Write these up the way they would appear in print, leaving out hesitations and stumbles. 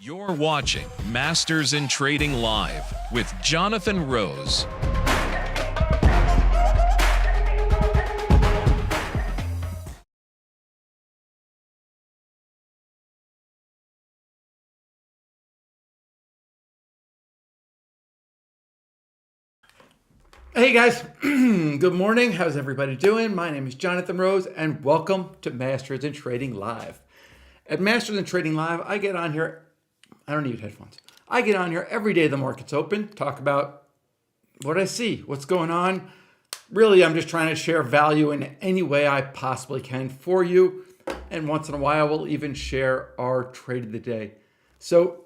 You're watching Masters in Trading Live with Jonathan Rose. Hey guys, good morning. How's everybody doing? My name is Jonathan Rose and welcome to Masters in Trading Live. At Masters in Trading Live, I get on here, I don't need headphones. I get on here every day the market's open, talk about what I see, what's going on. Really, I'm just trying to share value in any way I possibly can for you. And once in a while, we'll even share our trade of the day. So,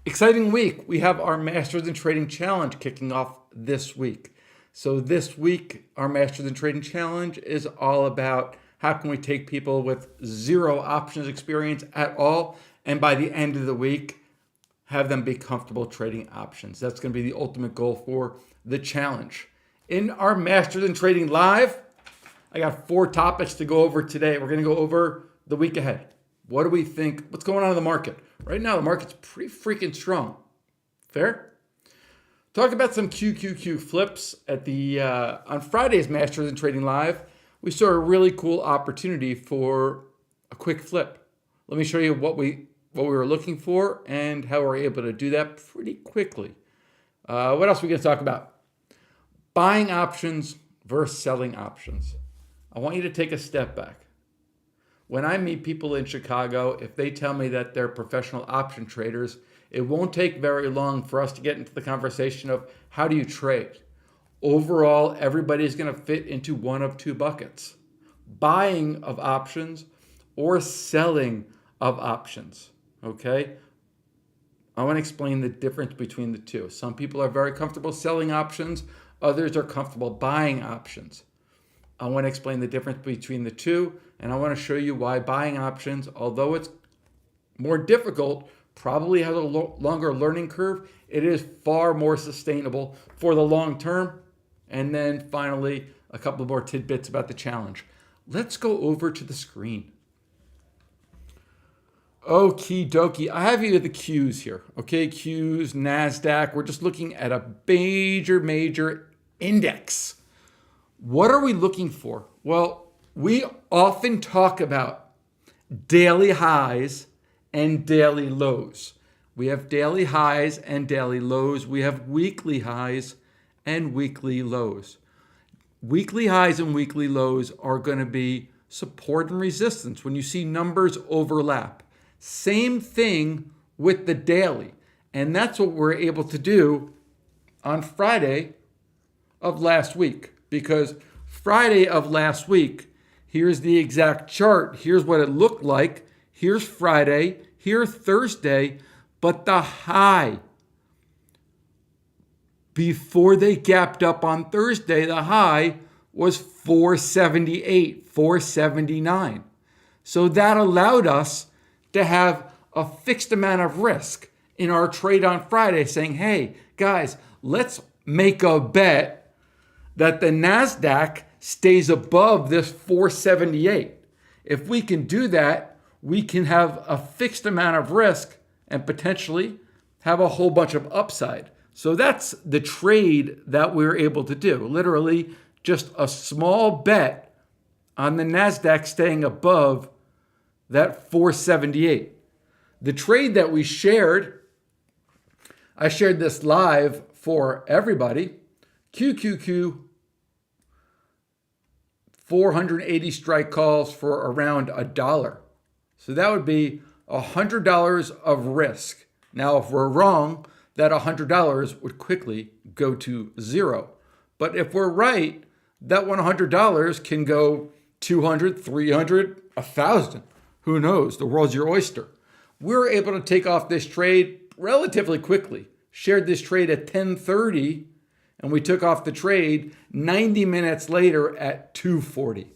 exciting week. We have our Masters in Trading Challenge kicking off this week. So this week, our Masters in Trading Challenge is all about how can we take people with zero options experience at all, and by the end of the week, have them be comfortable trading options. That's going to be the ultimate goal for the challenge. In our Masters in Trading Live, I got 4 topics to go over today. We're going to go over the week ahead. What do we think? What's going on in the market? Right now, the market's pretty freaking strong. Fair? Talk about some QQQ flips at the on Friday's Masters in Trading Live. We saw a really cool opportunity for a quick flip. Let me show you what we were looking for and how we're able to do that pretty quickly. What else are we going to talk about? Buying options versus selling options. I want you to take a step back. When I meet people in Chicago, if they tell me that they're professional option traders, it won't take very long for us to get into the conversation of how do you trade. Overall, everybody's going to fit into one of 2 buckets: buying of options or selling of options. Okay? I want to explain the difference between the two. Some people are very comfortable selling options, others are comfortable buying options. I want to explain the difference between the two, and I want to show you why buying options, although it's more difficult, probably has a longer learning curve, it is far more sustainable for the long term. And then finally, a couple more tidbits about the challenge. Let's go over to the screen. Okie dokie. I have you the Qs here. Okay, Qs, NASDAQ. We're just looking at a major index. What are we looking for? Well, we often talk about daily highs and daily lows. We have daily highs and daily lows. We have weekly highs and weekly lows. Weekly highs and weekly lows are going to be support and resistance when you see numbers overlap. Same thing with the daily. And that's what we're able to do on Friday of last week. Because Friday of last week, here's the exact chart. Here's what it looked like. Here's Friday, here's Thursday, but the high before they gapped up on Thursday, the high was 478, 479. So that allowed us to have a fixed amount of risk in our trade on Friday, saying, hey, guys, let's make a bet that the NASDAQ stays above this 478. If we can do that, we can have a fixed amount of risk and potentially have a whole bunch of upside. So that's the trade that we're able to do. Literally just a small bet on the NASDAQ staying above that 478. The trade that we shared, I shared this live for everybody. QQQ, 480 strike calls for around $1. So that would be $100 of risk. Now, if we're wrong, that $100 would quickly go to 0. But if we're right, that $100 can go 200, 300, 1,000. Who knows? The world's your oyster. We're able to take off this trade relatively quickly. Shared this trade at 10:30, and we took off the trade 90 minutes later at 2:40.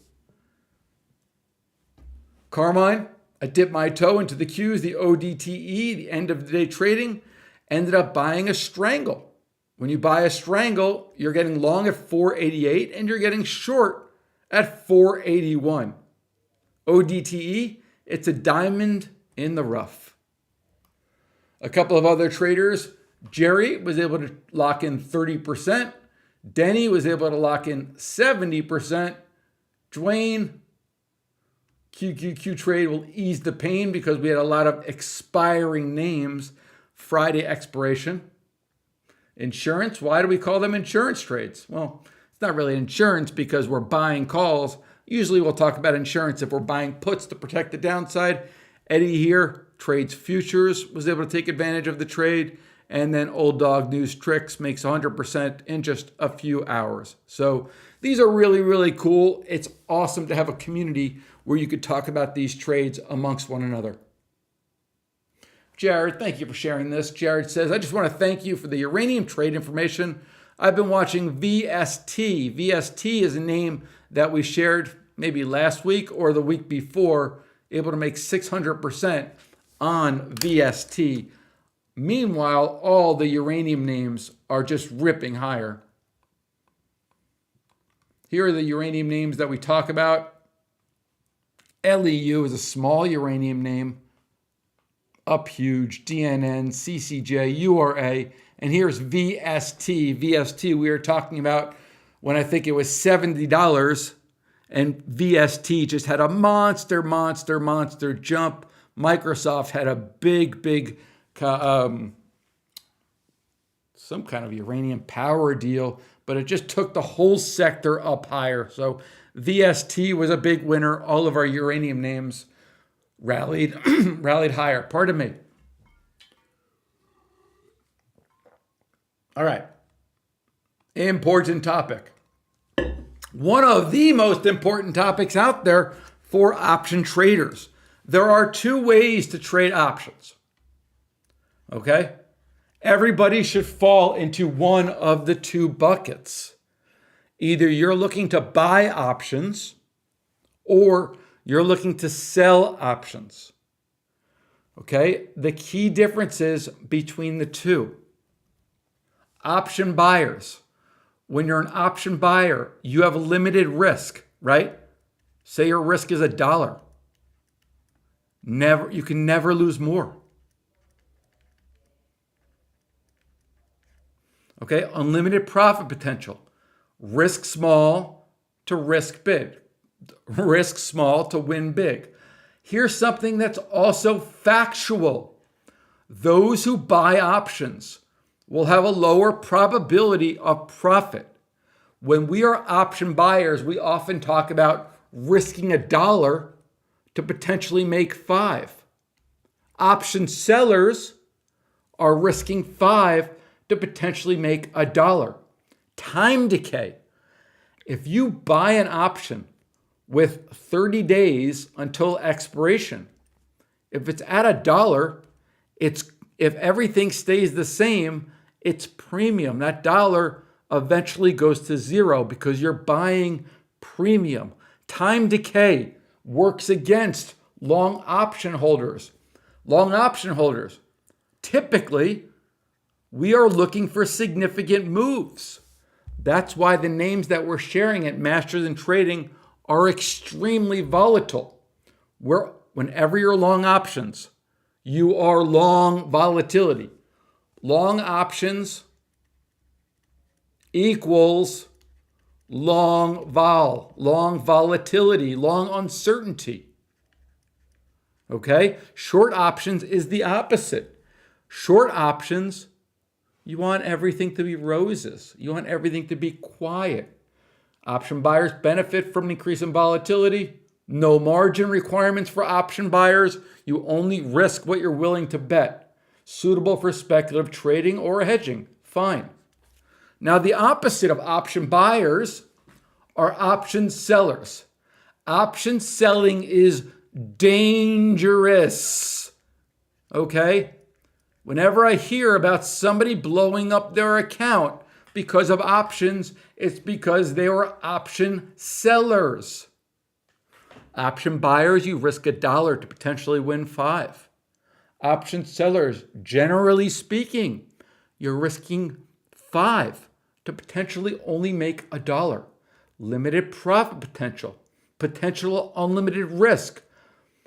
Carmine, I dipped my toe into the Qs, the ODTE, the end of the day trading, ended up buying a strangle. When you buy a strangle, you're getting long at 488 and you're getting short at 481. ODTE, it's a diamond in the rough. A couple of other traders, Jerry was able to lock in 30%. Denny was able to lock in 70%. Dwayne, QQQ trade will ease the pain because we had a lot of expiring names, Friday expiration. Insurance, why do we call them insurance trades? Well, it's not really insurance because we're buying calls. Usually we'll talk about insurance if we're buying puts to protect the downside. Eddie here trades futures, was able to take advantage of the trade. And then Old Dog News Tricks makes 100% in just a few hours. So these are really, really cool. It's awesome to have a community where you could talk about these trades amongst one another. Jared, thank you for sharing this. Jared says, I just want to thank you for the uranium trade information. I've been watching VST. VST is a name that we shared maybe last week or the week before, able to make 600% on VST. Meanwhile, all the uranium names are just ripping higher. Here are the uranium names that we talk about. LEU is a small uranium name, up huge. DNN, CCJ, URA, and here's VST. VST we were talking about when I think it was $70, and VST just had a monster jump. Microsoft had a big some kind of uranium power deal, but it just took the whole sector up higher. So VST was a big winner. All of our uranium names rallied higher. Pardon me. All right. Important topic. One of the most important topics out there for option traders. There are two ways to trade options. Okay? Everybody should fall into one of the two buckets. Either you're looking to buy options or you're looking to sell options. Okay? The key differences between the two. Option buyers. When you're an option buyer, you have limited risk, right? Say your risk is $1. You can never lose more. Okay, unlimited profit potential. Risk small to risk big. Risk small to win big. Here's something that's also factual. Those who buy options will have a lower probability of profit. When we are option buyers, we often talk about risking $1 to potentially make 5. Option sellers are risking 5 to potentially make $1. Time decay. If you buy an option with 30 days until expiration, if it's at $1, if everything stays the same, it's premium. That dollar eventually goes to zero because you're buying premium. Time decay works against long option holders. Long option holders, typically, we are looking for significant moves. That's why the names that we're sharing at Masters in Trading are extremely volatile. Whenever you're long options, you are long volatility. Long options equals long volatility, long uncertainty. Okay? Short options is the opposite. Short options, you want everything to be roses. You want everything to be quiet. Option buyers benefit from an increase in volatility. No margin requirements for option buyers. You only risk what you're willing to bet. Suitable for speculative trading or hedging. Fine. Now, the opposite of option buyers are option sellers. Option selling is dangerous. Okay? Whenever I hear about somebody blowing up their account because of options, it's because they were option sellers. Option buyers, you risk $1 to potentially win 5. Option sellers, generally speaking, you're risking 5 to potentially only make $1. Limited profit potential, potential unlimited risk,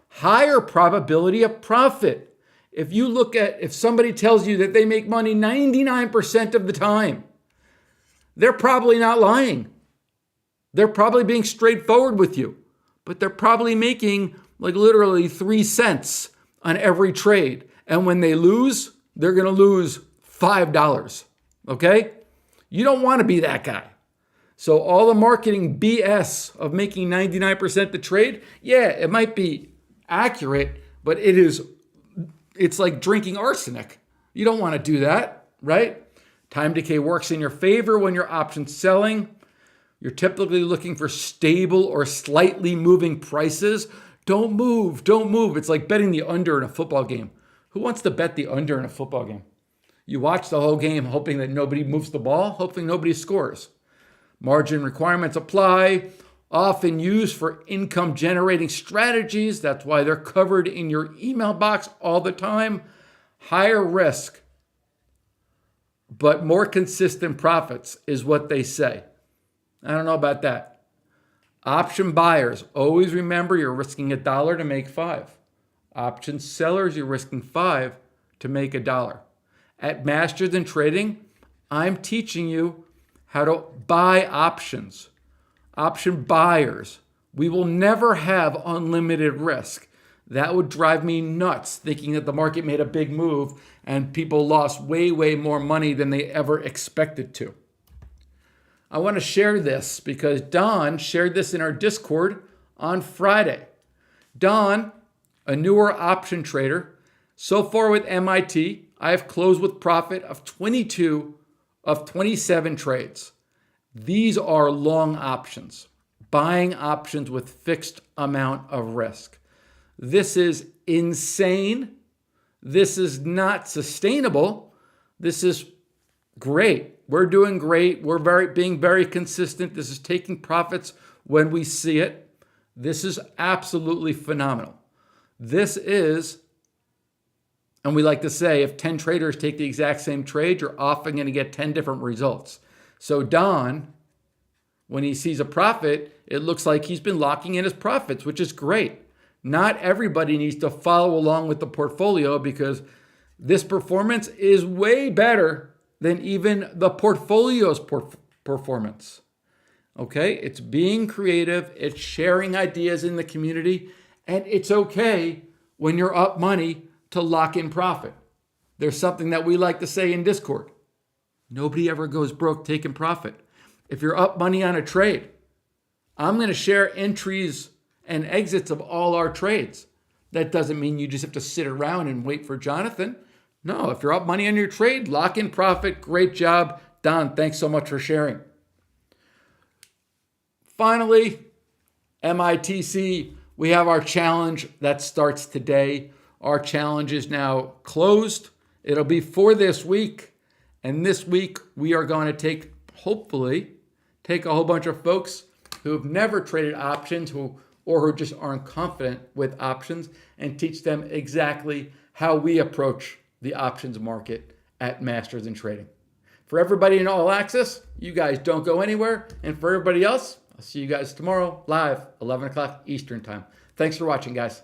higher probability of profit. If somebody tells you that they make money 99% of the time, they're probably not lying. They're probably being straightforward with you, but they're probably making like literally 3 cents on every trade. And when they lose, they're going to lose $5. Okay? You don't want to be that guy. So all the marketing BS of making 99% the trade, yeah, it might be accurate, but it's like drinking arsenic. You don't want to do that, right? Time decay works in your favor when you're option selling. You're typically looking for stable or slightly moving prices. Don't move. It's like betting the under in a football game. Who wants to bet the under in a football game? You watch the whole game hoping that nobody moves the ball, hoping nobody scores. Margin requirements apply, often used for income generating strategies. That's why they're covered in your email box all the time. Higher risk, but more consistent profits is what they say. I don't know about that. Option buyers, always remember you're risking $1 to make 5. Option sellers, you're risking 5 to make $1. At Masters in Trading, I'm teaching you how to buy options. Option buyers. We will never have unlimited risk. That would drive me nuts, thinking that the market made a big move and people lost way, way more money than they ever expected to. I want to share this because Don shared this in our Discord on Friday. Don, a newer option trader, so far with MIT, I have closed with profit of 22 of 27 trades. These are long options, buying options with fixed amount of risk. This is insane. This is not sustainable. This is great. We're doing great. We're being very consistent. This is taking profits when we see it. This is absolutely phenomenal. This is, and we like to say, if 10 traders take the exact same trade, you're often going to get 10 different results. So Don, when he sees a profit, it looks like he's been locking in his profits, which is great. Not everybody needs to follow along with the portfolio because this performance is way better than even the portfolio's performance. Okay? It's being creative. It's sharing ideas in the community. And it's okay when you're up money to lock in profit. There's something that we like to say in Discord. Nobody ever goes broke taking profit. If you're up money on a trade, I'm going to share entries and exits of all our trades. That doesn't mean you just have to sit around and wait for Jonathan. No, if you're up money on your trade, lock in profit. Great job. Don, thanks so much for sharing. Finally, MITC, we have our challenge that starts today. Our challenge is now closed. It'll be for this week. And this week, we are going to hopefully take a whole bunch of folks who have never traded options or who just aren't confident with options and teach them exactly how we approach the options market at Masters in Trading. For everybody in All Access, you guys don't go anywhere. And for everybody else, I'll see you guys tomorrow live, 11 o'clock Eastern time. Thanks for watching, guys.